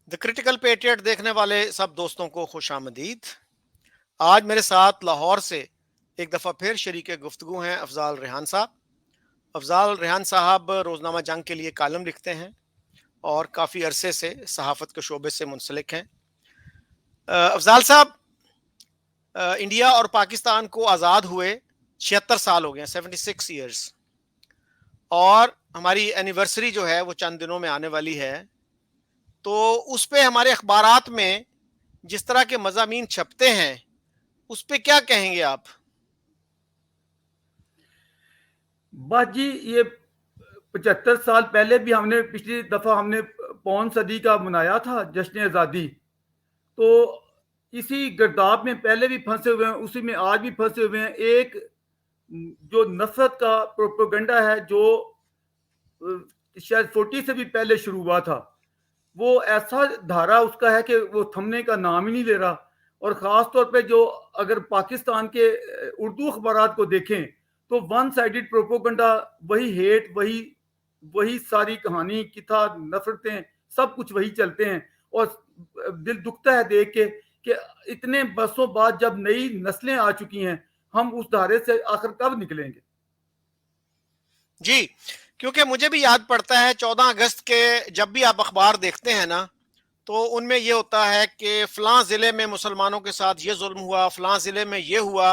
The critical patriot देखने वाले सब दोस्तों को खुशामदीद। आज मेरे साथ लाहौर से एक दफ़ा फिर शरीक गुफ्तगू हैं अफजाल रेहान साहब। अफजाल रेहान साहब रोज़नामा जंग के लिए कालम लिखते हैं और काफ़ी अरसे से सहाफ़त के शोबे से मुंसलिक हैं। अफजाल साहब, इंडिया और पाकिस्तान को आज़ाद हुए 76 साल हो गए, 76 ईयर्स, और हमारी एनिवर्सरी जो है वो चंद दिनों में आने वाली है। तो उस पे हमारे अखबारात में जिस तरह के मज़ामीन छपते हैं, उस पे क्या कहेंगे आप? बस जी, ये 75 साल पहले भी हमने पिछली दफा हमने पौन सदी का मनाया था जश्न आज़ादी। तो इसी गर्दाब में पहले भी फंसे हुए हैं, उसी में आज भी फंसे हुए हैं। एक जो नफरत का प्रोपेगेंडा है, जो शायद 40 से भी पहले शुरू हुआ था, वो ऐसा धारा उसका है कि वो थमने का नाम ही नहीं ले रहा। और ख़ास तौर पे जो अगर पाकिस्तान के उर्दू अखबारात को देखें, तो वन साइडेड प्रोपोगंडा, वही हेट, वही वही सारी कहानी, किता, नफरतें, सब कुछ वही चलते हैं। और दिल दुखता है देख के कि इतने बरसों बाद जब नई नस्लें आ चुकी हैं, हम उस धारे से आखिर कब निकलेंगे। जी, क्योंकि मुझे भी याद पड़ता है 14 अगस्त के, जब भी आप अखबार देखते हैं ना, तो उनमें ये होता है कि फलां ज़िले में मुसलमानों के साथ ये जुल्म हुआ, फलां ज़िले में ये हुआ।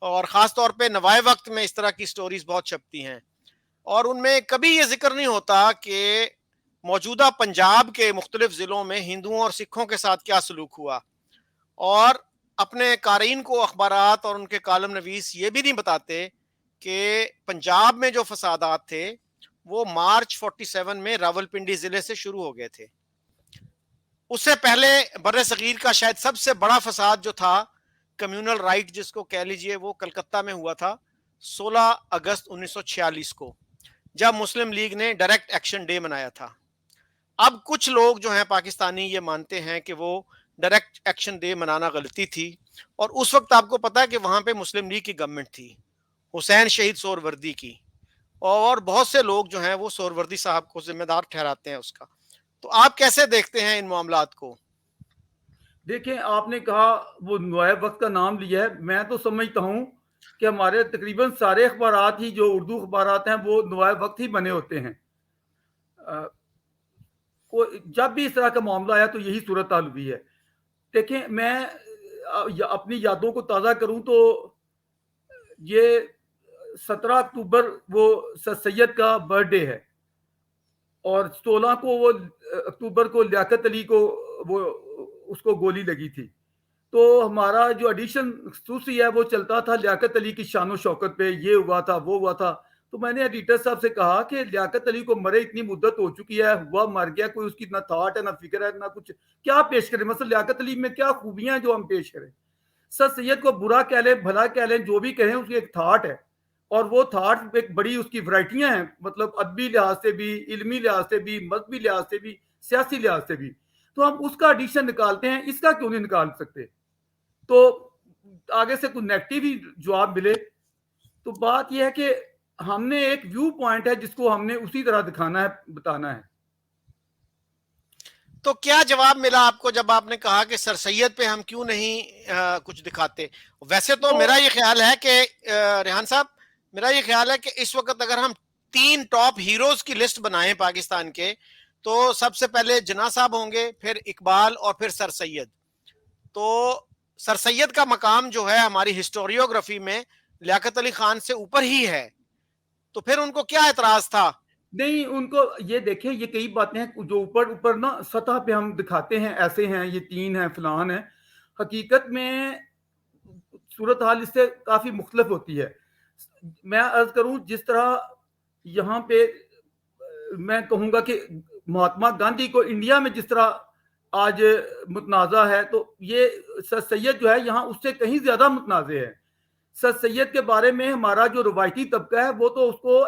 और ख़ास तौर पे नवाए वक्त में इस तरह की स्टोरीज बहुत छपती हैं, और उनमें कभी ये जिक्र नहीं होता कि मौजूदा पंजाब के मुख्तलिफ ज़िलों में हिंदुओं और सिखों के साथ क्या सलूक हुआ। और अपने क़ारीन को अखबारात और उनके कालम नवीस ये भी नहीं बताते कि पंजाब में जो फसादात थे वो मार्च 47 में रावलपिंडी ज़िले से शुरू हो गए थे। उससे पहले बर्रे सगीर का शायद सबसे बड़ा फसाद जो था, कम्युनल राइट जिसको कह लीजिए, वो कलकत्ता में हुआ था 16 अगस्त 1946 को, जब मुस्लिम लीग ने डायरेक्ट एक्शन डे मनाया था। अब कुछ लोग जो हैं पाकिस्तानी ये मानते हैं कि वो डायरेक्ट एक्शन डे मनाना गलती थी, और उस वक्त आपको पता है कि वहां पे मुस्लिम लीग की गवर्नमेंट थी, हुसैन शहीद सोहरवर्दी की। और बहुत से लोग जो हैं वो सोहरवर्दी साहब को जिम्मेदार ठहराते हैं उसका। तो आप कैसे देखते हैं इन मामलात को? देखें, आपने कहा वो नुआब वक्त का नाम लिया है। मैं तो समझता हूँ कि हमारे तकरीबन सारे अखबारात ही जो उर्दू अखबारात हैं, वो नुआब वक्त ही बने होते हैं। अ, जब भी इस तरह का मामला आया तो यही सूरत हाल हुई है। देखें, मैं अपनी यादों को ताज़ा करूं तो ये 17 अक्टूबर वो सर सैयद का बर्थडे है, और 16 को वो अक्टूबर को लियाकत अली को वो उसको गोली लगी थी। तो हमारा जो एडिशन खसूसी है वो चलता था लियाकत अली की शान शौकत पे, ये हुआ था, वो हुआ था। तो मैंने एडिटर साहब से कहा कि लियाकत अली को मरे इतनी मुद्दत हो चुकी है, हुआ मर गया, कोई उसकी ना थाट है, ना फिक्र है, ना कुछ। क्या पेश करें, मतलब लियाकत अली में क्या खूबियां हैं जो हम पेश करें। सर सैयद को बुरा कह लें, भला कह लें, जो भी कहें, उसकी एक थाट है। और वो थाट एक बड़ी उसकी वैरायटियां हैं, मतलब अदबी लिहाज से भी, इल्मी लिहाज से भी, मजहबी लिहाज से भी, सियासी लिहाज से भी। तो हम उसका एडिशन निकालते हैं, इसका क्यों नहीं निकाल सकते। तो आगे से कुछ नेगेटिव ही जवाब मिले। तो बात यह है कि हमने एक व्यू पॉइंट है जिसको हमने उसी तरह दिखाना है, बताना है। तो क्या जवाब मिला आपको जब आपने कहा कि सर सैयद पे हम क्यों नहीं कुछ दिखाते? वैसे तो तो मेरा ये ख्याल है कि रेहान साहब, मेरा ये ख्याल है कि इस वक्त अगर हम 3 टॉप हीरोज की लिस्ट बनाएं पाकिस्तान के, तो सबसे पहले जिन्ना साहब होंगे, फिर इकबाल और फिर सर सैयद। तो सर सैयद का मकाम जो है हमारी हिस्टोरियोग्राफी में लियाकत अली खान से ऊपर ही है, तो फिर उनको क्या एतराज था? नहीं, उनको ये देखें, ये कई बातें हैं जो ऊपर ऊपर ना सतह पे हम दिखाते हैं, ऐसे हैं, ये तीन हैं, फलान है। हकीकत में सूरत हाल इससे काफी मुख्तलिफ होती है। मैं अर्ज करूं, जिस तरह यहाँ पे मैं कहूंगा कि महात्मा गांधी को इंडिया में जिस तरह आज मुतनाज़ा है, तो ये सर सैयद जो है यहाँ उससे कहीं ज्यादा मुतनाज़ है। सर सैयद के बारे में हमारा जो रवायती तबका है, वो तो उसको,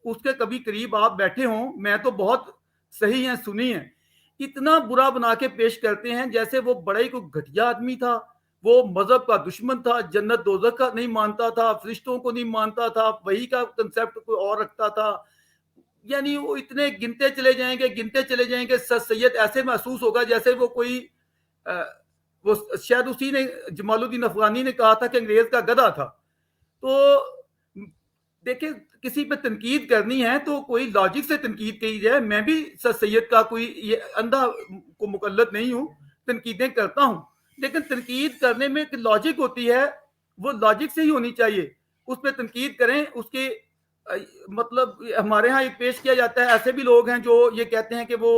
उसके कभी करीब आप बैठे हों, मैं तो बहुत सही है, सुनी है, इतना बुरा बना के पेश करते हैं जैसे वो बड़ा ही कोई घटिया आदमी था। वो मजहब का दुश्मन था, जन्नत दोजख का नहीं मानता था, फरिश्तों को नहीं मानता था, वही का कंसेप्ट कोई और रखता था। यानी वो इतने गिनते चले जाएंगे, सर सैयद ऐसे महसूस होगा जैसे वो कोई वो शायद उसी ने, जमालुद्दीन अफगानी ने कहा था कि अंग्रेज का गधा था। तो देखिए, किसी पे तनकीद करनी है तो कोई लॉजिक से तनकीद की जाए। मैं भी सर सैयद का कोई ये अंधा को मुकल्लद नहीं हूँ, तनकीदें करता हूँ, लेकिन तनकीद करने में एक लॉजिक होती है, वो लॉजिक से ही होनी चाहिए। उस पर तनकीद करें, उसके मतलब हमारे यहाँ एक पेश किया जाता है, ऐसे भी लोग हैं जो ये कहते हैं कि वो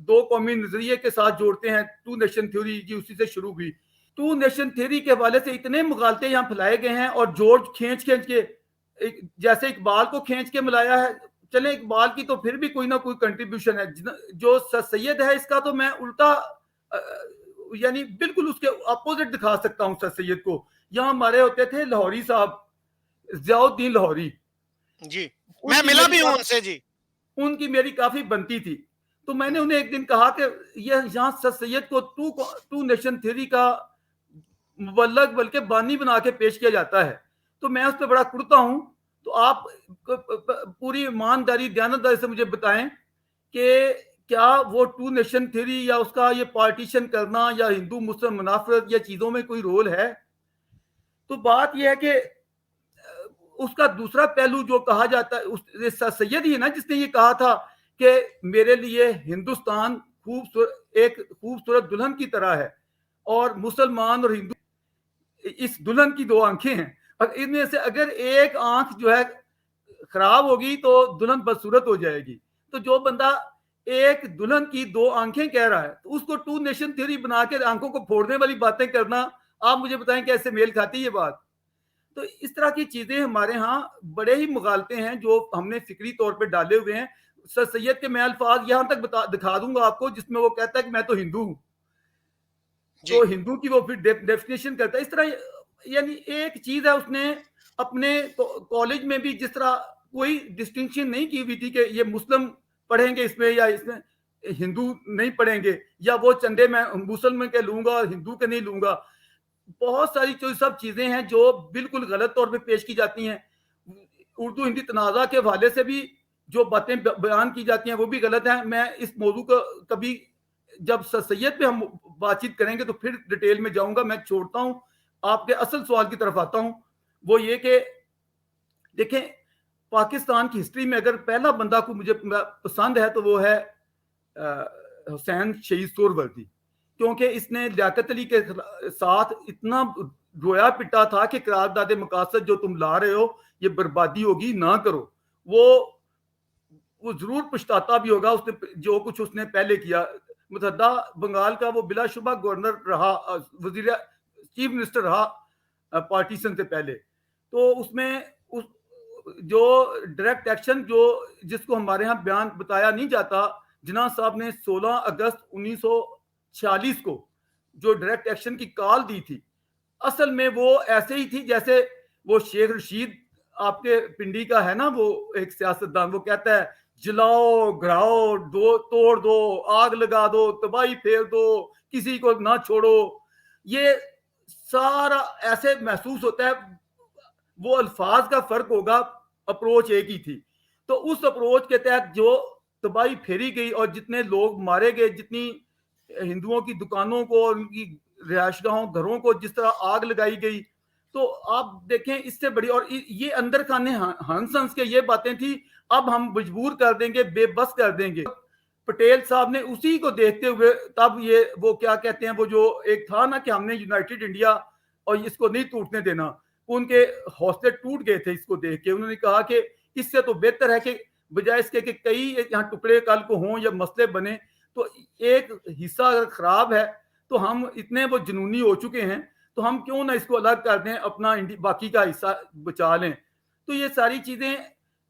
दो कौमी नजरिए के साथ जोड़ते हैं, टू नेशन थ्योरी जी उसी से शुरू हुई। टू नेशन थ्योरी के हवाले से इतने मुगालते यहाँ फैलाए गए हैं, और जोड़ खींच खींच के जैसे इकबाल को खींच के मिलाया है। चले, इकबाल की तो फिर भी कोई ना कोई कंट्रीब्यूशन है। जो सर सैयद है, इसका तो मैं उल्टा यानी बिल्कुल उसके अपोजिट दिखा सकता हूँ सर सैयद को। यहाँ हमारे होते थे लाहौरी साहब, जियाउद्दीन लाहौरी जी, मैं मिला भी हूं उनसे जी। उनकी मेरी काफी बनती थी। तो मैंने उन्हें एक दिन कहा कि यह यहाँ सर सैयद को टू नेशन थ्योरी का मुबल्लग बल्कि बानी बना के पेश किया जाता है, तो मैं उस पर बड़ा कुड़ता हूँ। तो आप पूरी ईमानदारी दयानतदारी से मुझे बताएं कि क्या वो टू नेशन थ्योरी या उसका ये पार्टीशन करना या हिंदू मुस्लिम मुनाफरत या चीजों में कोई रोल है? तो बात यह है कि उसका दूसरा पहलू जो कहा जाता है, सैयद ही है ना जिसने ये कहा था कि मेरे लिए हिंदुस्तान एक खूबसूरत दुल्हन की तरह है, और मुसलमान और हिंदू इस दुल्हन की दो आंखें हैं, और इनमें से अगर एक आंख जो है खराब होगी तो दुल्हन बदसूरत हो जाएगी। तो जो बंदा एक दुल्हन की दो आंखें कह रहा है, तो उसको टू नेशन थ्योरी बना के आंखों को फोड़ने वाली बातें करना, आप मुझे बताएं कैसे मेल खाती है ये बात? तो इस तरह की चीजें हमारे यहाँ बड़े ही मुगालते हैं जो हमने फिक्री तौर पे डाले हुए हैं। सर सैयद के मैं अल्फाज यहां तक दिखा दूंगा आपको जिसमें वो कहता है कि मैं तो हिंदू हूं, तो हिंदू की वो फिर डेफिनेशन करता है इस तरह। यानी एक चीज है, उसने अपने कॉलेज में भी जिस तरह कोई डिस्टिंक्शन नहीं की हुई थी कि ये मुस्लिम पढ़ेंगे इसमें या इसमें हिंदू नहीं पढ़ेंगे, या वो चंदे मैं मुसलमान के लूंगा और हिंदू के नहीं लूंगा। बहुत सारी जो सब चीजें हैं जो बिल्कुल गलत तौर पे पेश की जाती हैं। उर्दू हिंदी तनाज़ा के हवाले से भी जो बातें बयान की जाती हैं वो भी गलत हैं। मैं इस मौजू का कभी जब सर सैयद पे हम बातचीत करेंगे तो फिर डिटेल में जाऊंगा। मैं छोड़ता हूं, आपके असल सवाल की तरफ आता हूं। वो ये कि देखें, पाकिस्तान की हिस्ट्री में अगर पहला बंदा को मुझे पसंद है तो वो है हुसैन शहीद सोहरावर्दी, क्योंकि इसने लियाकत अली के साथ इतना रोया पिटा था कि करारदाद मकासद जो तुम ला रहे हो ये बर्बादी होगी, ना करो। वो जरूर पछताता भी होगा उसने जो कुछ उसने पहले किया। मुतहदा बंगाल का वो बिलाशुबा गवर्नर रहा, वजीर चीफ मिनिस्टर रहा पार्टीशन से पहले। तो उसमें उस जो डायरेक्ट एक्शन जो जिसको हमारे यहाँ बयान बताया नहीं जाता, जिन्ना साहब ने 16 अगस्त 1946 को जो डायरेक्ट एक्शन की कॉल दी थी, असल में वो ऐसे ही थी जैसे वो शेख रशीद आपके पिंडी का है ना, वो एक सियासतदान, वो कहता है जलाओ गिराओ दो, तोड़ दो, आग लगा दो, तबाही फेर दो, किसी को ना छोड़ो। ये सारा ऐसे महसूस होता है। वो अल्फाज का फर्क होगा, अप्रोच एक ही थी। तो उस अप्रोच के तहत जो तबाही फेरी गई और जितने लोग मारे गए, जितनी हिंदुओं की दुकानों को और उनकी रिहायशगाहों घरों को जिस तरह आग लगाई गई, तो आप देखें इससे बड़ी। और ये अंदर खाने हंस हंस के ये बातें थी, अब हम मजबूर कर देंगे, बेबस कर देंगे। पटेल साहब ने उसी को देखते हुए तब ये वो क्या कहते हैं, वो जो एक था ना कि हमने यूनाइटेड इंडिया और इसको नहीं टूटने देना, उनके हौसले टूट गए थे इसको देख के। उन्होंने कहा कि इससे तो बेहतर है कि बजाय इसके कि कई यहाँ टुकड़े कल को हों या मसले बने, तो एक हिस्सा अगर खराब है तो हम इतने वो जुनूनी हो चुके हैं, तो हम क्यों ना इसको अलग कर दें, अपना बाकी का हिस्सा बचा लें। तो ये सारी चीजें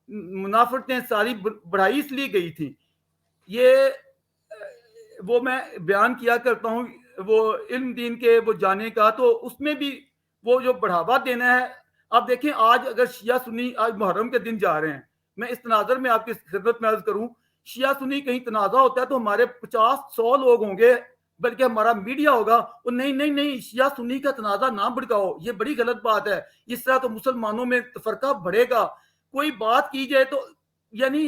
मुनाफरतें सारी बढ़ाई इसलिए गई थी। ये वो मैं बयान किया करता हूँ वो इल्म दीन के वो जाने का, तो उसमें भी वो जो बढ़ावा देना है। आप देखें आज अगर शिया सुन्नी आज मुहर्रम के दिन जा रहे हैं, मैं इस तनाजर में आपकी खिदमत में अर्ज करूं, शिया सुन्नी कहीं तनाजा होता है तो हमारे 50-100 लोग होंगे, बल्कि हमारा मीडिया होगा वो नहीं नहीं नहीं शिया सुन्नी का तनाजा ना भड़काओ, ये बड़ी गलत बात है, इस तरह तो मुसलमानों में फरका बढ़ेगा। कोई बात की जाए तो यानी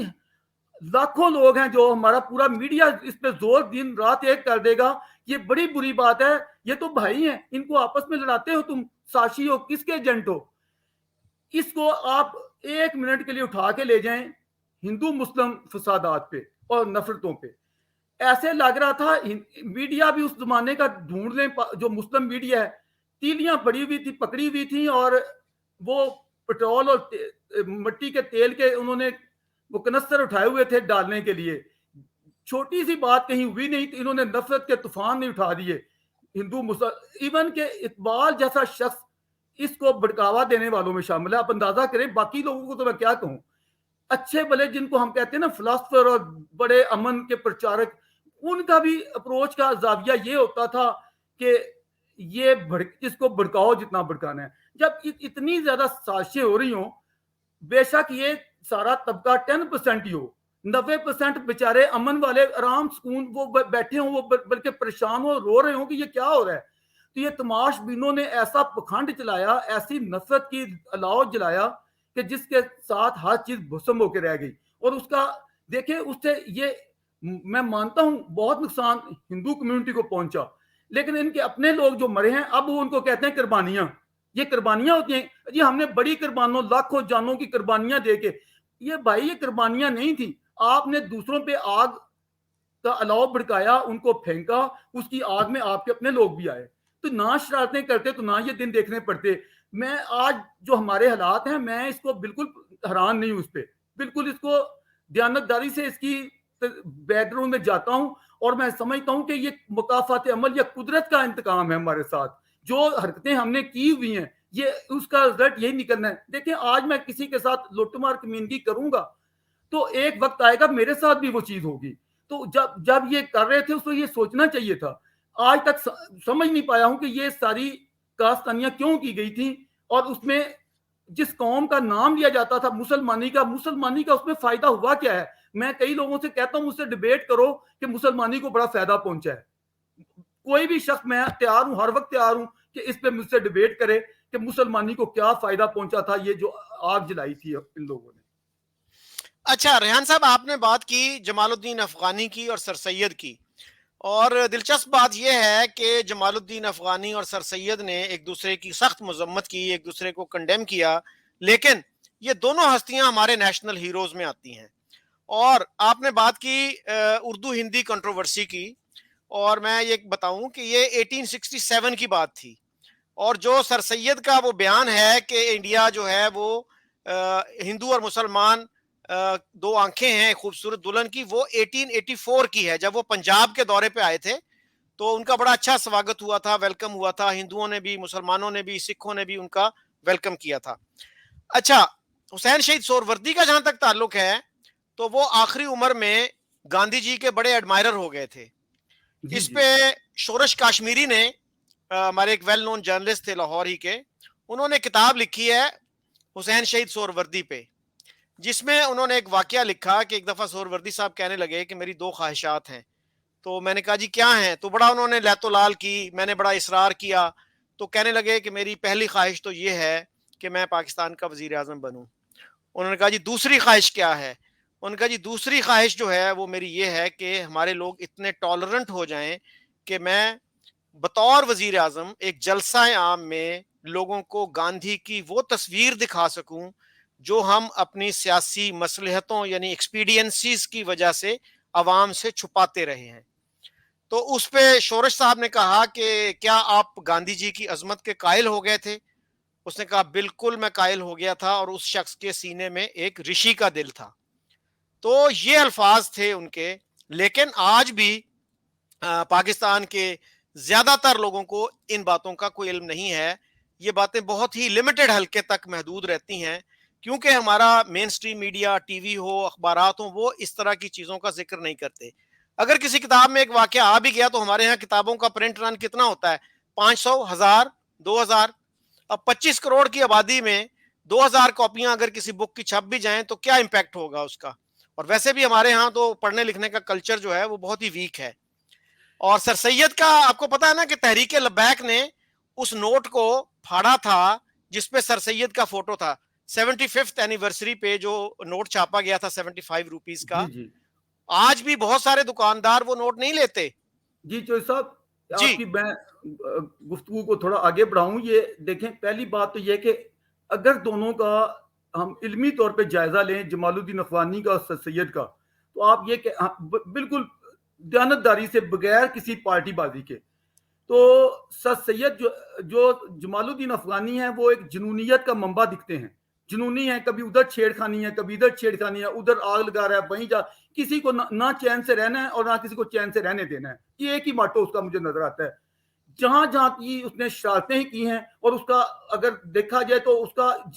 लाखों लोग हैं जो हमारा पूरा मीडिया इस पे जोर दिन रात एक कर देगा, ये बड़ी बुरी बात है। ये तो भाई हैं, इनको आपस में लड़ाते हो तुम, साशी हो, किसके एजेंट हो? इसको आप 1 मिनट के लिए उठा के ले जाएं हिंदू मुस्लिम फसादात पे और नफरतों पे। ऐसे लग रहा था मीडिया भी उस जमाने का ढूंढ लें, जो मुस्लिम मीडिया है, तीलियां पड़ी हुई थी, पकड़ी हुई थी, और वो पेट्रोल और मिट्टी के तेल के उन्होंने वो कनस्तर उठाए हुए थे डालने के लिए। छोटी सी बात कहीं हुई नहीं तो इन्होंने नफरत के तूफान नहीं उठा दिए हिंदू मुस्लिम। इवन के इकबाल जैसा शख्स इसको भड़कावा देने वालों में शामिल है। आप अंदाजा करें, बाकी लोगों को तो मैं क्या कहूं, अच्छे भले जिनको हम कहते हैं ना फिलोसफर और बड़े अमन के प्रचारक, उनका भी अप्रोच का जाविया ये होता था कि ये इसको भड़काओ जितना भड़काना है। जब इतनी ज्यादा साजिशें हो रही हो, बेशक ये सारा तबका 10% ही हो, 90% बेचारे अमन वाले आराम सुकून वो बैठे हो, वो बल्कि परेशान हो, रो रहे हो कि ये क्या हो रहा है। तो ये तमाशबीनों ने ऐसा पखंड चलाया, ऐसी नफरत की अलाव जलाया कि जिसके साथ हर चीज भस्म होकर रह गई। और उसका देखिए, उससे ये मैं मानता हूं बहुत नुकसान हिंदू कम्युनिटी को पहुंचा, लेकिन इनके अपने लोग जो मरे हैं अब वो उनको कहते हैं कुर्बानियां। ये कुर्बानियां होती हैं जी, हमने बड़ी कुर्बानियों लाखों जानों की कुर्बानियां दे के, ये भाई ये कुर्बानियां नहीं थी। आपने दूसरों पे आग का अलाव भड़काया, उनको फेंका, उसकी आग में आपके अपने लोग भी आए। तो ना शरारतें करते तो ना ये दिन देखने पड़ते। मैं आज जो हमारे हालात हैं, मैं इसको बिल्कुल हैरान नहीं हूं, इस पे बिल्कुल इसको दयानतदारी से इसकी बैकग्राउंड में जाता हूं, और मैं समझता हूं कि ये मुकाफात अमल या कुदरत का इंतकाम है हमारे साथ। जो हरकतें हमने की हुई हैं, ये उसका रिजल्ट यही निकलना है। देखिए, आज मैं किसी के साथ लुटमार कमीनगी करूंगा तो एक वक्त आएगा मेरे साथ भी वो चीज होगी। तो जब जब ये कर रहे थे उसको ये सोचना चाहिए था। आज तक समझ नहीं पाया हूं कि ये सारी कास्तानियां क्यों की गई थी, और उसमें जिस कौम का नाम लिया जाता था मुसलमानी का उसमें फायदा हुआ क्या है? मैं कई लोगों से कहता हूं, मुझसे डिबेट करो कि मुसलमानी को बड़ा फायदा पहुंचा है। कोई भी शख्स, मैं तैयार हूं, हर वक्त तैयार हूं कि इस पे मुझसे डिबेट करे कि मुसलमानी को क्या फायदा पहुंचा था ये जो आग जलाई थी इन लोगों ने। अच्छा रेहान साहब, आपने बात की जमालुद्दीन अफगानी की और सर सैयद की, और दिलचस्प बात यह है कि जमालुद्दीन अफगानी और सर सैयद ने एक दूसरे की सख्त मजम्मत की, एक दूसरे को कंडेम किया, लेकिन ये दोनों हस्तियां हमारे नेशनल हीरोज में आती हैं। और आपने बात की उर्दू हिंदी कंट्रोवर्सी की, और मैं ये बताऊं कि ये 1867 की बात थी, और जो सर सैयद का वो बयान है कि इंडिया जो है वो हिंदू और मुसलमान दो आंखें हैं खूबसूरत दुल्हन की, वो 1884 की है, जब वो पंजाब के दौरे पे आए थे। तो उनका बड़ा अच्छा स्वागत हुआ था, वेलकम हुआ था, हिंदुओं ने भी, मुसलमानों ने भी, सिखों ने भी उनका वेलकम किया था। अच्छा, हुसैन शहीद सोहरवर्दी का जहां तक ताल्लुक है, तो वो आखिरी उम्र में गांधी जी के बड़े एडमायरर हो गए थे। जी इस जी। पे शोरश काश्मीरी ने, हमारे एक वेल नोन जर्नलिस्ट थे लाहौर ही के, उन्होंने किताब लिखी है हुसैन शहीद सोहरवर्दी पे, जिसमें उन्होंने एक वाकया लिखा कि एक दफा सोहरवर्दी साहब कहने लगे कि मेरी दो ख्वाहिशात हैं। तो मैंने कहा जी क्या हैं? तो बड़ा उन्होंने लैतो लाल की, मैंने बड़ा इसरार किया। तो कहने लगे कि मेरी पहली ख्वाहिश तो ये है कि मैं पाकिस्तान का वजीर आजम बनूं। उन्होंने कहा जी दूसरी ख्वाहिश क्या है? उन्होंने कहा जी दूसरी ख्वाहिश जो है वो मेरी ये है कि हमारे लोग इतने टॉलरेंट हो जाएं कि मैं बतौर वजीर आजम एक जलसा आम में लोगों को गांधी की वो तस्वीर दिखा सकूं जो हम अपनी सियासी मसलहतों यानी एक्सपीडियंसीज की वजह से अवाम से छुपाते रहे हैं। तो उस पे शोरश साहब ने कहा कि क्या आप गांधी जी की अजमत के कायल हो गए थे? उसने कहा बिल्कुल मैं कायल हो गया था, और उस शख्स के सीने में एक ऋषि का दिल था। तो ये अल्फाज थे उनके। लेकिन आज भी पाकिस्तान के ज्यादातर लोगों को इन बातों का कोई इल्म नहीं है। ये बातें बहुत ही लिमिटेड हल्के तक महदूद रहती हैं, क्योंकि हमारा मेन स्ट्रीम मीडिया, टीवी हो, अखबारात हो, वो इस तरह की चीजों का जिक्र नहीं करते। अगर किसी किताब में एक वाकया आ भी गया तो हमारे यहाँ किताबों का प्रिंट रन कितना होता है? 500, 1000, 2000। अब 25 करोड़ की आबादी में 2000 कॉपियां अगर किसी बुक की छप भी जाएं तो क्या इंपैक्ट होगा उसका? और वैसे भी हमारे यहाँ तो पढ़ने लिखने का कल्चर जो है वो बहुत ही वीक है। और सर सैयद का आपको पता है ना कि तहरीके लब्बैक ने उस नोट को फाड़ा था जिसपे सर सैयद का फोटो था। 75th एनिवर्सरी पे जो नोट छापा गया था 75 रुपीज का, जी जी आज भी बहुत सारे दुकानदार वो नोट नहीं लेते। जी चौधरी साहब, जी। आपकी मैं गुफ्तगू को थोड़ा आगे बढ़ाऊं। ये देखें, पहली बात तो ये कि अगर दोनों का हम इल्मी तौर पे जायजा लें, जमालुद्दीन अफगानी का और सर सैयद का, तो आप ये कि बिल्कुल दयानतदारी से, बगैर किसी पार्टीबाजी के, तो सर सैयद जो जमालुद्दीन अफगानी है, वो एक जुनूनियत का मंबा दिखते हैं। जुनूनी है, कभी उधर छेड़खानी है, कभी इधर छेड़खानी है, उधर आग लगा रहा है, वहीं जा, किसी को ना चैन से रहना है और ना किसी को चैन से रहने देना है। ये एक ही माटो उसका मुझे नजर आता है। जहां जहां की उसने शरारतें ही की हैं, और उसका अगर देखा जाए तो उसका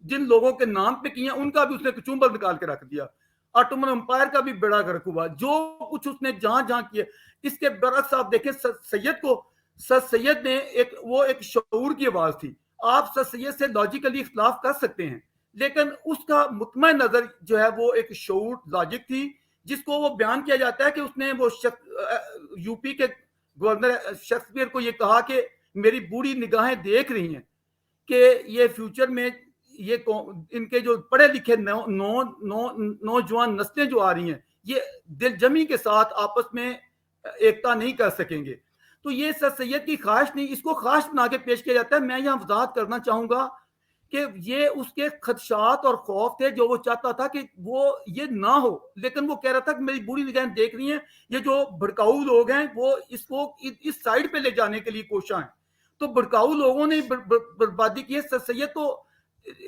जिन लोगों के नाम पे की हैं, उनका भी उसने कचूम्बर निकाल के रख दिया। ऑटोमन एम्पायर का भी बेड़ा गर्क हुआ, जो कुछ उसने जहां जहां किया। इसके बरक्स आप देखें सैयद को, सर सैयद ने एक शऊर की आवाज थी। आप सर सैयद से लॉजिकली इख्तलाफ कर सकते हैं, लेकिन उसका मुतमै नजर जो है वो एक शऊर लॉजिक थी, जिसको वो बयान किया जाता है कि उसने वो यूपी के गवर्नर शेक्सपियर को ये कहा कि मेरी बूढ़ी निगाहें देख रही हैं कि ये फ्यूचर में ये इनके जो पढ़े लिखे नौजवान नस्लें जो आ रही हैं, ये दिलजमी के साथ आपस में एकता नहीं कर सकेंगे। तो ये सर सैयद की ख्वाहिश नहीं, इसको ख्वाहिश बना के पेश किया जाता है। मैं यहाँ वजाहत करना चाहूंगा कि ये उसके खदशात और खौफ थे, जो वो चाहता था कि वो ये ना हो, लेकिन वो कह रहा था कि मेरी बुरी निगाहें देख रही हैं, ये जो भड़काऊ लोग हैं वो इसको इस साइड पे ले जाने के लिए कोशिश हैं। तो भड़काऊ लोगों ने बर्बादी की है। सर सैयद तो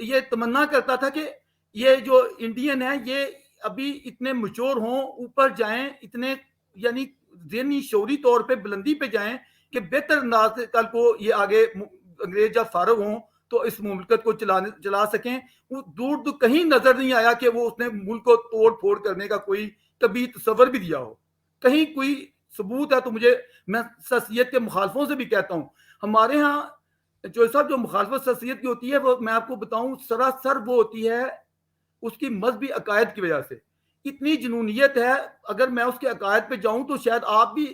ये तमन्ना करता था कि ये जो इंडियन है, ये अभी इतने मच्योर हों, ऊपर जाएं, इतने यानी ज़हनी शौरी तौर पे बुलंदी पे जाएं कि बेहतर अंदाज से कल को ये आगे अंग्रेज जब फारग हों तो इस मुल्कत को चला सकें। वो दूर दूर कहीं नजर नहीं आया कि वो उसने मुल्क को तोड़ फोड़ करने का कोई कभी तस्वर भी दिया हो। कहीं कोई सबूत है तो मुझे, मैं सैयद के मुखालफों से भी कहता हूँ, हमारे यहाँ जो सब जो मुखालफत सैयद की होती है, वो मैं आपको बताऊं सरासर वो होती है उसकी मजहबी अकायद की वजह से। इतनी जुनूनियत है, अगर मैं उसके अकायद पे जाऊं तो शायद आप भी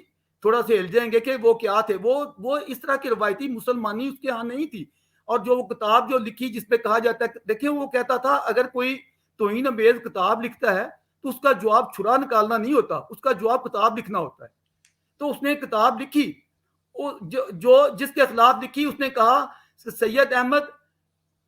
थोड़ा से हिल जाएंगे कि वो क्या थे। वो इस तरह की रवायती मुसलमानी उसके यहाँ नहीं थी। और जो वो किताब जो लिखी जिसपे कहा जाता है, देखिए वो कहता था अगर कोई तौहीन अमेज किताब लिखता है तो उसका जवाब छुरा निकालना नहीं होता, उसका जवाब किताब लिखना होता है। तो उसने किताब लिखी, जो जिसके खिलाफ लिखी, उसने कहा सैयद अहमद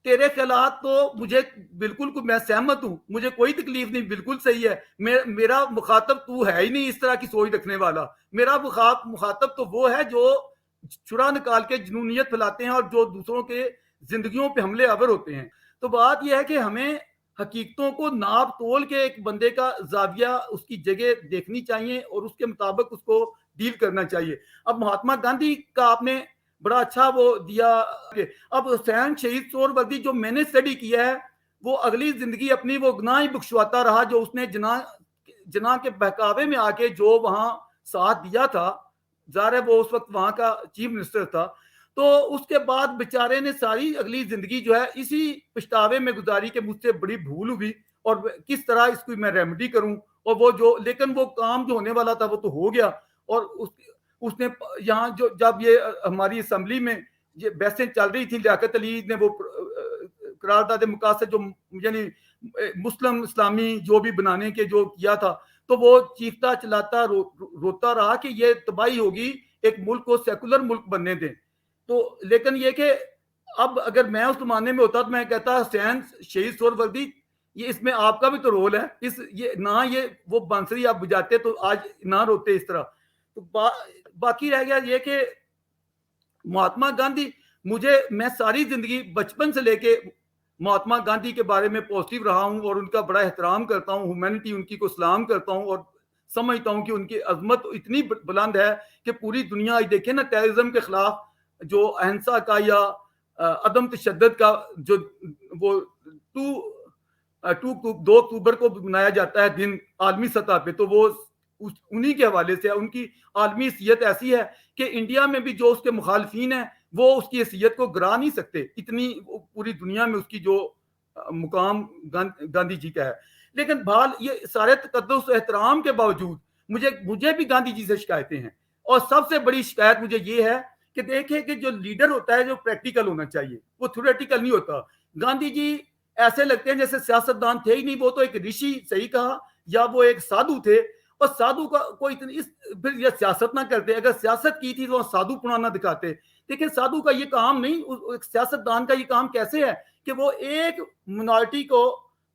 तेरे खिलाफ तो मुझे बिल्कुल मैं सहमत हूं, मुझे कोई तकलीफ नहीं, बिल्कुल सही है। मेरा मुखातब तू है ही नहीं इस तरह की सोच रखने वाला। मेरा मुखातब तो वो है जो चुरा निकाल के जुनूनियत फैलाते हैं और जो दूसरों के जिंदगियों पे हमले आवर होते हैं। तो बात यह है कि हमें हकीकतों को नाप तोल के एक बंदे का जाविया, उसकी जगह देखनी चाहिए और उसके मुताबिक उसको डील करना चाहिए। अब महात्मा गांधी का आपने बड़ा अच्छा वो दिया। अब हुसैन शहीद सोहरावर्दी जो मैंने स्टडी किया है, वो अगली जिंदगी अपनी वो गुनाह ही बख्शवाता रहा, जो उसने जना के बहकावे में आके जो वहां साथ दिया था। ज़ाहिर है वो उस वक्त वहां का चीफ मिनिस्टर था। तो उसके बाद बेचारे ने सारी अगली जिंदगी जो है इसी पछतावे में गुजारी कि मुझसे बड़ी भूल हुई और किस तरह इसको मैं रेमेडी करूं। और वो जो, लेकिन वो काम जो होने वाला था वो तो हो गया। और उसने यहाँ जो जब ये हमारी असम्बली में ये बहसें चल रही थी, लियाकत अली ने वो करारदाद मुकासद जो यानी मुस्लिम इस्लामी जो भी बनाने के जो किया था, तो वो चीखता चिल्लाता रोता रहा कि ये तबाही होगी, एक मुल्क को सेकुलर मुल्क बनने दें। तो लेकिन ये कि अब अगर मैं उस जमाने में होता तो मैं कहता हुसैन शहीद सोहरावर्दी, ये इसमें आपका भी तो रोल है। इस ये ना ये वो बांसुरी आप बजाते तो आज ना रोते इस तरह। तो बाकी रह गया ये कि महात्मा गांधी, मैं सारी जिंदगी बचपन से लेके महात्मा गांधी के बारे में पॉजिटिव रहा हूं और उनका बड़ा एहतराम करता हूं, ह्यूमैनिटी उनकी को सलाम करता हूं और समझता हूं कि उनकी अजमत इतनी बुलंद है कि पूरी दुनिया देखे ना, टेररिज्म के खिलाफ जो अहिंसा का या अदम तशद्दुद का जो वो 2 अक्टूबर को मनाया जाता है दिन आलमी सतह पे, तो वो उन्हीं के हवाले से उनकी आलमी हैसियत ऐसी है कि इंडिया में भी जो उसके मुखालफीन है वो उसकी हैसियत को गिरा नहीं सकते। इतनी पूरी दुनिया में उसकी जो मुकाम गांधी जी का है। लेकिन भाल ये सारे तकद्दुस एहतराम के बावजूद मुझे भी गांधी जी से शिकायतें हैं। और सबसे बड़ी शिकायत मुझे ये है कि देखिए कि जो लीडर होता है जो प्रैक्टिकल होना चाहिए, वो थ्योरेटिकल नहीं होता। गांधी जी ऐसे लगते हैं जैसे सियासतदान थे ही नहीं, वो तो एक ऋषि, सही कहा, या वो एक साधु थे। और साधु का कोई इतनी इस फिर ये सियासत ना करते, अगर सियासत की थी तो साधु पुराना दिखाते। देखिए साधु का ये काम नहीं, एक सियासतदान का ये काम कैसे है कि वो एक मिनॉरिटी को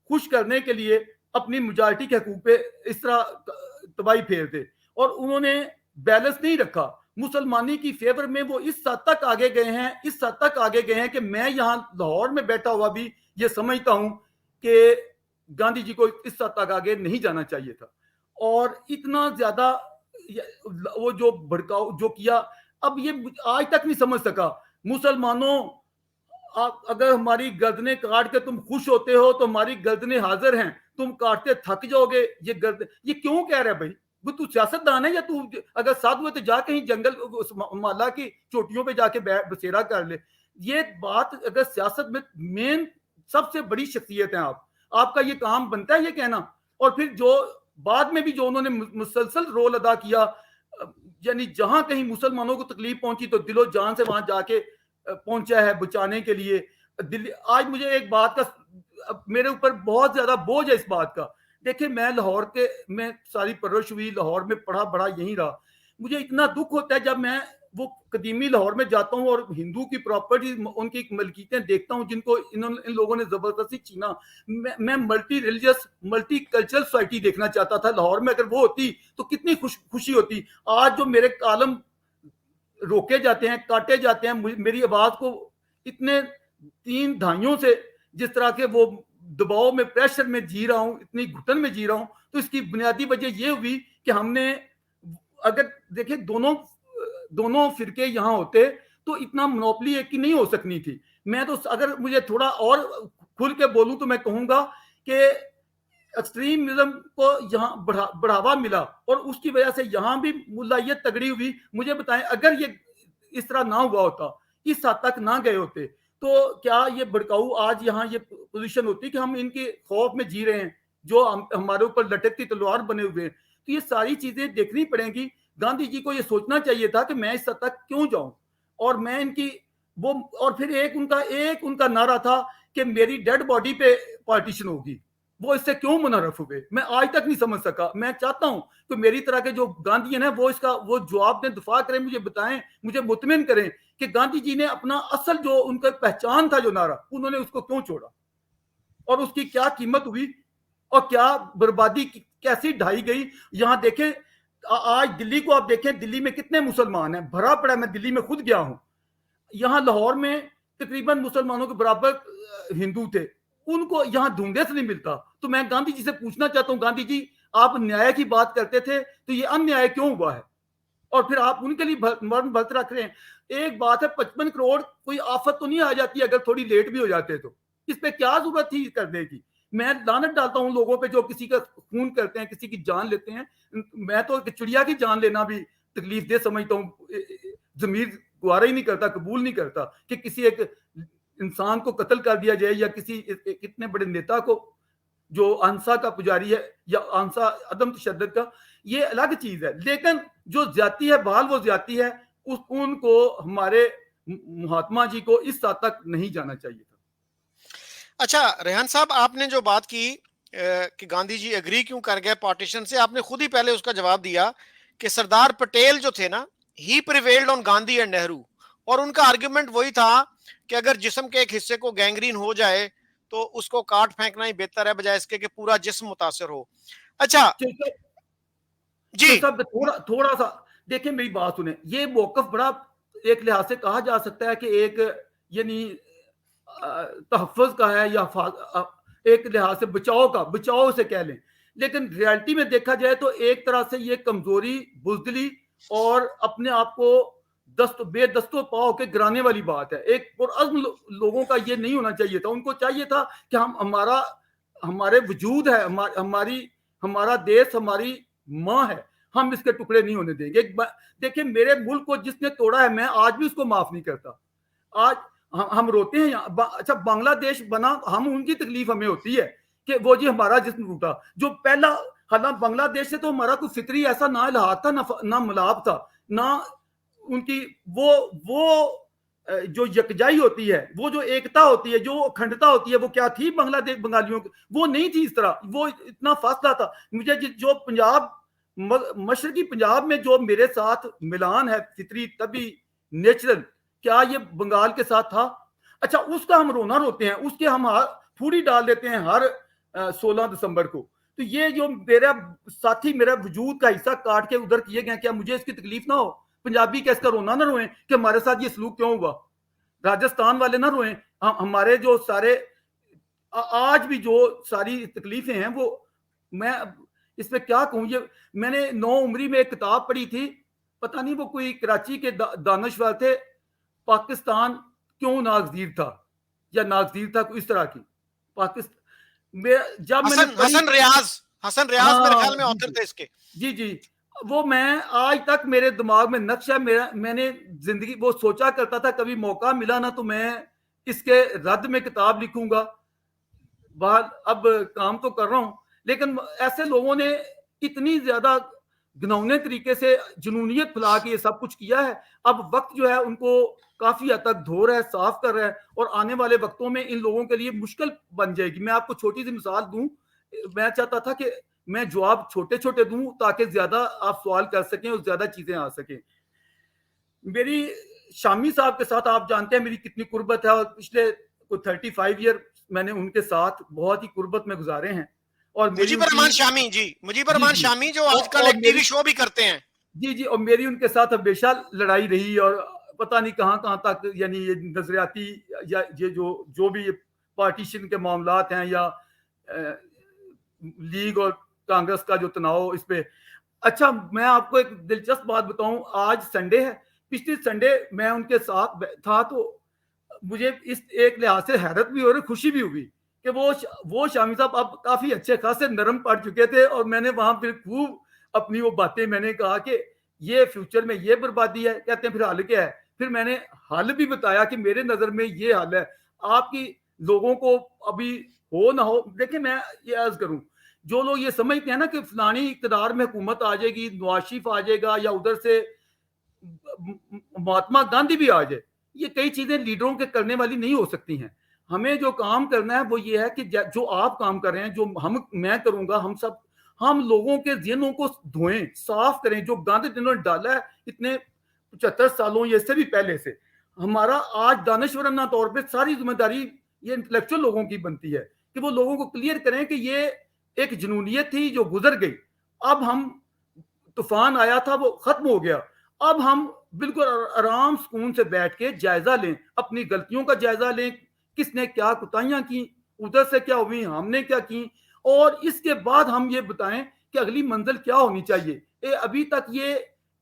खुश करने के लिए अपनी मेजॉरिटी के हकूक पे इस तरह तबाही फेरते, और उन्होंने बैलेंस नहीं रखा। मुसलमानी की फेवर में वो इस हद तक आगे गए हैं, इस हद तक आगे गए हैं कि मैं यहाँ लाहौर में बैठा हुआ भी ये समझता हूं कि गांधी जी को इस हद तक आगे नहीं जाना चाहिए था। और इतना ज्यादा वो जो भड़काऊ जो किया, अब ये आज तक नहीं समझ सका। मुसलमानों, आप अगर हमारी गर्दनें काट के तुम खुश होते हो तो हमारी गर्दनें हाजिर हैं, तुम काटते थक जाओगे। ये गर्दन ये क्यों कह रहा है भाई? वो तू सियासतदान है या तू अगर साधु है तो जा कहीं जंगल माला की चोटियों पे जाके बसेरा कर ले। ये बात अगर सियासत में मेन सबसे बड़ी शख्सियत है आप, आपका ये काम बनता है ये कहना। और फिर जो बाद में भी जो उन्होंने मुसलसल रोल अदा किया, यानी जहां कहीं मुसलमानों को तकलीफ पहुंची तो दिलो जान से वहां जाके पहुंचा है बचाने के लिए। दिल्ली आज मुझे एक बात का मेरे ऊपर बहुत ज्यादा बोझ है इस बात का। देखिए मैं लाहौर के में सारी परवरिश हुई, लाहौर में पढ़ा बड़ा यहीं रहा। मुझे इतना दुख होता है जब मैं वो कदीमी लाहौर में जाता हूँ और हिंदू की प्रॉपर्टी, उनकी मलकीतें देखता हूँ जिनको इन लोगों ने जबरदस्ती छीना। मैं multi religious multi cultural society देखना चाहता था लाहौर में, अगर वो होती तो कितनी खुशी होती। आज जो मेरे कालम रोके जाते हैं, काटे जाते हैं, मेरी आवाज को इतने 3 दहाइयों से जिस तरह के वो दबाव में, प्रेशर में जी रहा हूं, इतनी घुटन में जी रहा हूं, तो इसकी बुनियादी वजह ये हुई कि हमने, अगर देखिए दोनों फिरके यहां होते तो इतना मोनोपोली एक की नहीं हो सकनी थी। मैं तो अगर मुझे थोड़ा और खुल के बोलूं तो मैं कहूंगा कि एक्सट्रीमिज्म को यहाँ बढ़ावा मिला और उसकी वजह से यहाँ भी मुलायत तगड़ी हुई। मुझे बताएं, अगर ये इस तरह ना हुआ होता, इस हद तक ना गए होते, तो क्या ये भड़काऊ आज यहाँ ये पोजीशन होती कि हम इनके खौफ में जी रहे हैं, जो हमारे ऊपर लटकती तलवार बने हुए हैं। तो ये सारी चीजें देखनी पड़ेंगी। गांधी जी को ये सोचना चाहिए था कि मैं इस हद तक क्यों जाऊं, और मैं इनकी वो, और फिर एक उनका नारा था कि मेरी डेड बॉडी पे पार्टीशन होगी। वो इससे क्यों मुनरफ हुए, मैं आज तक नहीं समझ सका। मैं चाहता हूं कि मेरी तरह के जो गांधीयन है वो इसका वो जवाब दें, दफा करें, मुझे बताएं, मुझे मुतमिन करें कि गांधी जी ने अपना असल जो उनका पहचान था, जो नारा, उन्होंने उसको क्यों छोड़ा और उसकी क्या कीमत हुई और क्या बर्बादी कैसी ढाई गई। यहां देखें, आज दिल्ली को आप देखें, दिल्ली में कितने मुसलमान हैं, भरा पड़ा। मैं दिल्ली में खुद गया हूं, यहां लाहौर में तकरीबन मुसलमानों के बराबर हिंदू थे, उनको यहां ढूंढने से नहीं मिलता। तो मैं गांधी जी से पूछना चाहता हूं, गांधी जी आप न्याय की बात करते थे तो ये अन्याय क्यों हुआ है, और फिर आप उनके लिए मरण भक्त रख रहे हैं। एक बात है, 55 करोड़ कोई आफत तो नहीं आ जाती अगर थोड़ी लेट भी हो जाते, तो इस पे क्या जरूरत थी करने की। मैं लानत डालता हूं लोगों पे जो किसी का खून करते हैं, किसी की जान लेते हैं। मैं तो चिड़िया की जान लेना भी तकलीफ दे समझता हूं, जमीर गवारा ही नहीं करता, कबूल नहीं करता कि किसी एक इंसान को कत्ल कर दिया जाए, या किसी इतने बड़े नेता को जो आंसा का पुजारी है या आंसा अदम तशद्दुद का, ये अलग चीज है। लेकिन जो ज्यादती है बहाल वो ज्यादती है, उनको हमारे महात्मा जी को इस हद तक नहीं जाना चाहिए था। अच्छा रेहान साहब, आपने जो बात की कि गांधी जी एग्री क्यों कर गए पार्टीशन से, आपने खुद ही पहले उसका जवाब दिया कि सरदार पटेल जो थे ना, he prevailed on Gandhi and Nehru, और उनका आर्ग्यूमेंट वही था कि अगर जिस्म के एक हिस्से को गैंग्रीन हो जाए तो उसको काट फेंकना ही बेहतर है, बजाय इसके कि पूरा जिस्म मुतासर हो। अच्छा जी, सब थोड़ा सा देखिए, मेरी बात सुने। ये मौकफ बड़ा एक लिहाज से कहा जा सकता है कि एक यानी तहफ़्फ़ुज़ का है, या एक लिहाज से बचाव से कह लें। लेकिन रियलिटी में देखा जाए तो एक तरह से ये कमजोरी, बुजदिली और अपने आप को बेदस्तो पाव के गिराने वाली बात है। एक पुरअज़्म लोगों का ये नहीं होना चाहिए था। उनको चाहिए था कि हमारे वजूद है, हमारा देश हमारी माँ है, हम इसके टुकड़े नहीं होने देंगे। देखिए मेरे मुल्क को जिसने तोड़ा है, मैं आज भी उसको माफ नहीं करता। आज हम रोते हैं अच्छा बांग्लादेश बना, हम उनकी तकलीफ हमें होती है कि वो जी हमारा जिस्म टूटा। जो पहला हालांकि बांग्लादेश से तो हमारा कोई फितरी ऐसा ना इल्हाद था, ना मिलाप था, ना उनकी वो जो यकजाई होती है, वो जो एकता होती है, जो अखंडता होती है, वो क्या थी बांग्लादेश बंगालियों की? वो नहीं थी इस तरह, वो इतना फासला था। मुझे जो पंजाब, मशरकी पंजाब में जो मेरे साथ मिलान है फितरी तभी नेचुरल, क्या ये बंगाल के साथ था? अच्छा, उसका हम रोना रोते हैं, उसके हम फूड़ी डाल देते हैं हर 16 दिसंबर को। तो ये जो मेरा साथी मेरा वजूद का हिस्सा काट के उधर किए गए, क्या मुझे इसकी तकलीफ ना हो? पंजाबी क्या इसका रोना ना रोए कि हमारे साथ ये सलूक क्यों हुआ? राजस्थान वाले ना रोए, हमारे जो सारे आज भी जो सारी तकलीफें हैं वो, मैं इसमें क्या कहूँ? ये मैंने 9 उम्री में एक किताब पढ़ी थी, पता नहीं वो कोई कराची के दानश्वर थे, पाकिस्तान क्यों नागजीर था या नागजीर था, कोई इस तरह की पाकिस्तान में जब मैंने हसन पढ़ी। हसन रियाज मेरे हाँ ख्याल में जी ऑथर जी थे इसके। जी जी, वो मैं आज तक मेरे दिमाग में नक्शा मेरा, मैंने जिंदगी वो सोचा करता था कभी मौका मिला ना तो मैं इसके रद्द में किताब लिखूंगा। बाहर अब काम तो कर रहा हूं, लेकिन ऐसे लोगों ने इतनी ज्यादा घिनौने तरीके से जुनूनियत फैला के ये सब कुछ किया है। अब वक्त जो है उनको काफी हद तक धो रहा है, साफ कर रहा है, और आने वाले वक्तों में इन लोगों के लिए मुश्किल बन जाएगी। मैं आपको छोटी सी मिसाल दूं, मैं चाहता था कि मैं जवाब छोटे छोटे दूं ताकि ज्यादा आप सवाल कर सकें और ज्यादा चीजें आ सकें। मेरी शामी साहब के साथ आप जानते हैं मेरी कितनी कुर्बत है, और पिछले कोई 35 ईयर मैंने उनके साथ बहुत ही कुर्बत में गुजारे हैं। और मेरी मुजीबर उनकी रहमान शामी जी, मुजीबर जी रहमान जी शामी जो आजकल और एक मेरी टीवी शो भी करते हैं। जी जी, और मेरी उनके साथ हमेशा लड़ाई रही, और पता नहीं कहाँ कहाँ तक, यानी ये नजरियाती या ये जो भी ये पार्टीशन के मामलात हैं या लीग और कांग्रेस का जो तनाव इस पे। अच्छा, मैं आपको एक दिलचस्प बात बताऊं, आज संडे है, पिछले संडे मैं उनके साथ था, तो मुझे इस एक लिहाज से हैरत भी हो रही, खुशी भी हुई कि वो शामी साहब अब काफी अच्छे खासे नरम पड़ चुके थे, और मैंने वहां फिर खूब अपनी वो बातें मैंने कहा कि ये फ्यूचर में ये बर्बादी है। कहते हैं फिर हल क्या है? फिर मैंने हल भी बताया कि मेरे नजर में ये हल है। आपकी लोगों को अभी हो ना हो, देखिए मैं ये अर्ज करूं, जो लोग ये समझते हैं ना कि फलानी इकतदार में हुकूमत आ जाएगी, नवाज शरीफ आ जाएगा या उधर से महात्मा गांधी भी आ जाए, ये कई चीजें लीडरों के करने वाली नहीं हो सकती हैं। हमें जो काम करना है वो ये है कि जो आप काम कर रहे हैं, जो मैं करूंगा, हम लोगों के ज़हनों को धोएं, साफ करें। जो गंद जिन्होंने डाला है इतने 75 सालों या इससे भी पहले से, हमारा आज दानश्वराना तौर पे सारी जिम्मेदारी ये इंटेलेक्चुअल लोगों की बनती है कि वो लोगों को क्लियर करें कि ये एक जुनूनियत थी जो गुजर गई। अब हम, तूफान आया था वो खत्म हो गया, अब हम बिल्कुल आराम सुकून से बैठ के जायजा लें, अपनी गलतियों का जायजा लें, किसने क्या कुताहियां की, उधर से क्या हुई, हमने क्या की, और इसके बाद हम ये बताएं कि अगली मंजिल क्या होनी चाहिए। अभी तक ये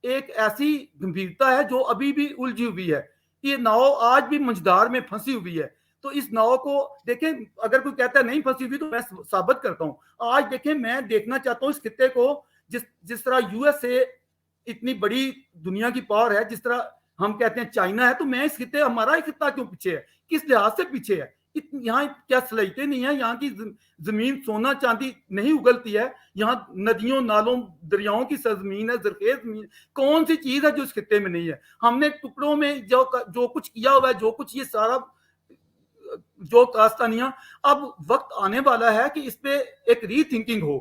एक ऐसी गंभीरता है जो अभी भी उलझी हुई है, ये नाव आज भी मंझधार में फंसी हुई है। तो इस नाव को देखें, अगर कोई कहता है नहीं फंसी हुई तो मैं साबित करता हूं। आज देखें, मैं देखना चाहता हूं इस खित्ते को, जिस जिस तरह यूएसए इतनी बड़ी दुनिया की पावर है, जिस तरह हम कहते हैं चाइना है, तो मैं इस खित्ते, हमारा ही खित्ता क्यों पीछे है? किस लिहाज से पीछे है? यहाँ क्या सलाहियतें नहीं है? यहाँ की जमीन सोना चांदी नहीं उगलती है? यहाँ नदियों नालों दरियाओं की सरजमीन है, जरखेज जमीन, कौन सी चीज है जो इस खित्ते में नहीं है? हमने टुकड़ों में जो कुछ किया हुआ है, जो कुछ ये सारा जो कास्तानियां, अब वक्त आने वाला है कि इस पे एक रीथिंकिंग हो